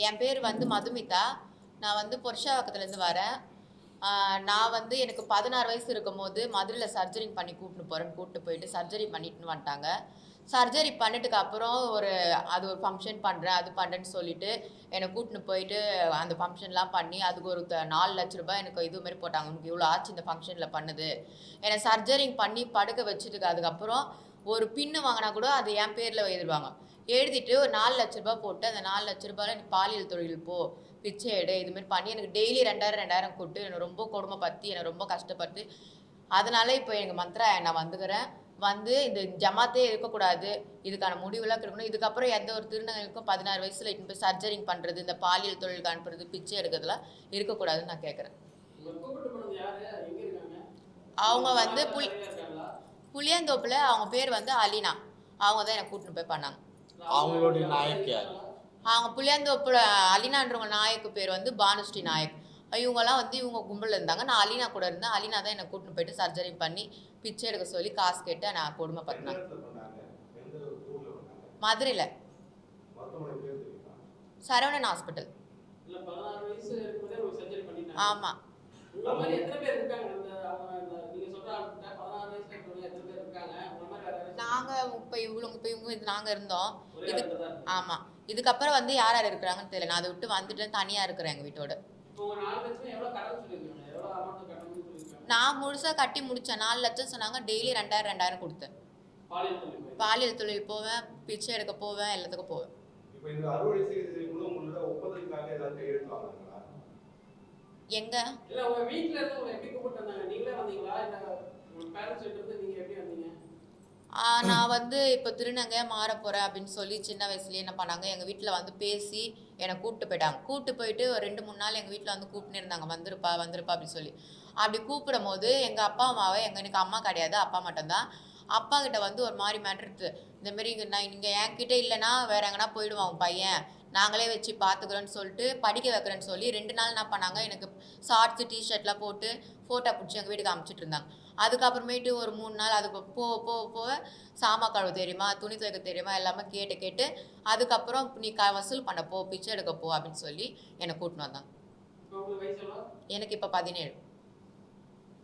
என் பேர் வந்து மதுமிதா. நான் வந்து புருஷவாக்கத்துலேருந்து வரேன். நான் வந்து எனக்கு 16 வயசு இருக்கும்போது மதுரையில் சர்ஜரி பண்ணி கூப்பிட்டு போயிட்டு சர்ஜரி பண்ணிட்டுன்னு வந்துட்டாங்க. சர்ஜரி பண்ணிட்டுக்கு அப்புறம் அது ஒரு ஃபங்க்ஷன் பண்ணுறேன் அது பண்ணுறேன்னு சொல்லிட்டு என்னை கூட்டின்னு போயிட்டு அந்த ஃபங்க்ஷன்லாம் பண்ணி அதுக்கு ஒரு 4 லட்ச ரூபாய் எனக்கு இதுமாரி போட்டாங்க. உனக்கு இவ்வளோ ஆச்சு இந்த ஃபங்க்ஷனில் பண்ணுது. என்னை சர்ஜரி பண்ணி படுக்க வச்சுட்டுக்கு அதுக்கப்புறம் ஒரு பின்னு வாங்கினா கூட அது என் பேரில் எழுதிடுவாங்க. எழுதிட்டு ஒரு 4 லட்ச ரூபாய் போட்டு அந்த 4 லட்ச ரூபாயில் நீ பாலியல் தொழில் போ, பிச்சை எடு, இதுமாரி பண்ணி எனக்கு டெய்லி 2000 கொடுத்து என்னை ரொம்ப கொடுமைப்படுத்தி என்னை ரொம்ப கஷ்டப்பட்டு அதனால இப்போ எங்கள் மந்த்ரா நான் வந்துக்கிறேன். வந்து இந்த ஜமாத்தே இருக்கக்கூடாது, இதுக்கான முடிவுலாம் இருக்கணும். இதுக்கப்புறம் எந்த ஒரு திருநங்கைக்கும் 16 வயசில் இட்டு போய் சர்ஜரி பண்ணுறது, இந்த பாலியல் தொழிலுக்கு அனுப்புறது, பிச்சை எடுக்கிறதுலாம் இருக்கக்கூடாதுன்னு நான் கேட்குறேன். அவங்க வந்து புளியந்தோப்பில் அவங்க பேர் வந்து அலினா. அவங்க தான் என்னை கூட்டின்னு போய் பண்ணாங்க. அவங்களுடைய நாயக் யார்? அவங்க புளியந்தோப்புல அலினான்றவங்க நாயக்கு பேர் வந்து பானுஸ்ரீ நாயக். இவங்கெல்லாம் வந்து இவங்க கும்பலில் இருந்தாங்க. நான் அலினா கூட இருந்தேன். அலினா தான் என்னை கூட்டின்னு போயிட்டு சர்ஜரி பண்ணி பிச்சை எடுக்க சொல்லி காசு கேட்டு நான் கொடுமைப்படுத்தினேன். மதுரையில் சரவணன் ஹாஸ்பிட்டல். ஆமாம். நாங்கள் இப்போ இவங்க நாங்கள் இருந்தோம். ஆமாம். இதுக்கப்புறம் வந்து யார் யார் இருக்கிறாங்கன்னு தெரியல. நான் அதை விட்டு வந்துட்டு தனியாக இருக்கிறேன் எங்கள் வீட்டோட. நான் முழுசாக கட்டி முடித்தேன். 4 லட்சம் சொன்னாங்க. டெய்லி 2000 கொடுத்தேன். பாலியல் தொழில் போவேன், பிச்சை எடுக்க போவேன், எல்லாத்துக்கும் போவேன். எங்க நான் வந்து இப்போ திருநங்கை மாற போகிறேன் அப்படின்னு சொல்லி சின்ன வயசுலேயே என்ன பண்ணாங்க, எங்கள் வீட்டில் வந்து பேசி என்னை கூப்பிட்டு போயிட்டாங்க. கூப்பிட்டு போயிட்டு ஒரு 2-3 நாள் எங்கள் வீட்டில் வந்து கூப்பிட்டு இருந்தாங்க, வந்துருப்பா வந்துருப்பா அப்படின்னு சொல்லி. அப்படி கூப்பிடும் போது எங்கள் அப்பா அம்மாவை எனக்கு அம்மா கிடையாது, அப்பா மட்டும்தான். அப்பா கிட்ட வந்து ஒரு மாதிரி மிரட்டுறது, இந்தமாரி நான் நீங்கள் என்கிட்ட இல்லைன்னா வேற எங்கன்னா போயிடுவான் உன் பையன், நாங்களே வச்சு பார்த்துக்குறோன்னு சொல்லிட்டு படிக்க வைக்கிறேன்னு சொல்லி 2 நாள் என்ன பண்ணாங்க, எனக்கு ஷார்ட்ஸு டிஷர்ட்லாம் போட்டு ஃபோட்டோ பிடிச்சி எங்கள் வீட்டுக்கு அமுச்சிட்டு இருந்தாங்க. அதுக்கப்புறமேட்டு ஒரு 3 நாள் அதுக்கு போக சாமா கழுவ தெரியுமா, துணி துவைக்க தெரியுமா எல்லாமே கேட்டு கேட்டு அதுக்கப்புறம் நீ வசூல் பண்ண போ, பிச்சை எடுக்க போ அப்படின்னு சொல்லி என்னை கூட்டின்னு வந்தாங்க. எனக்கு இப்போ 17.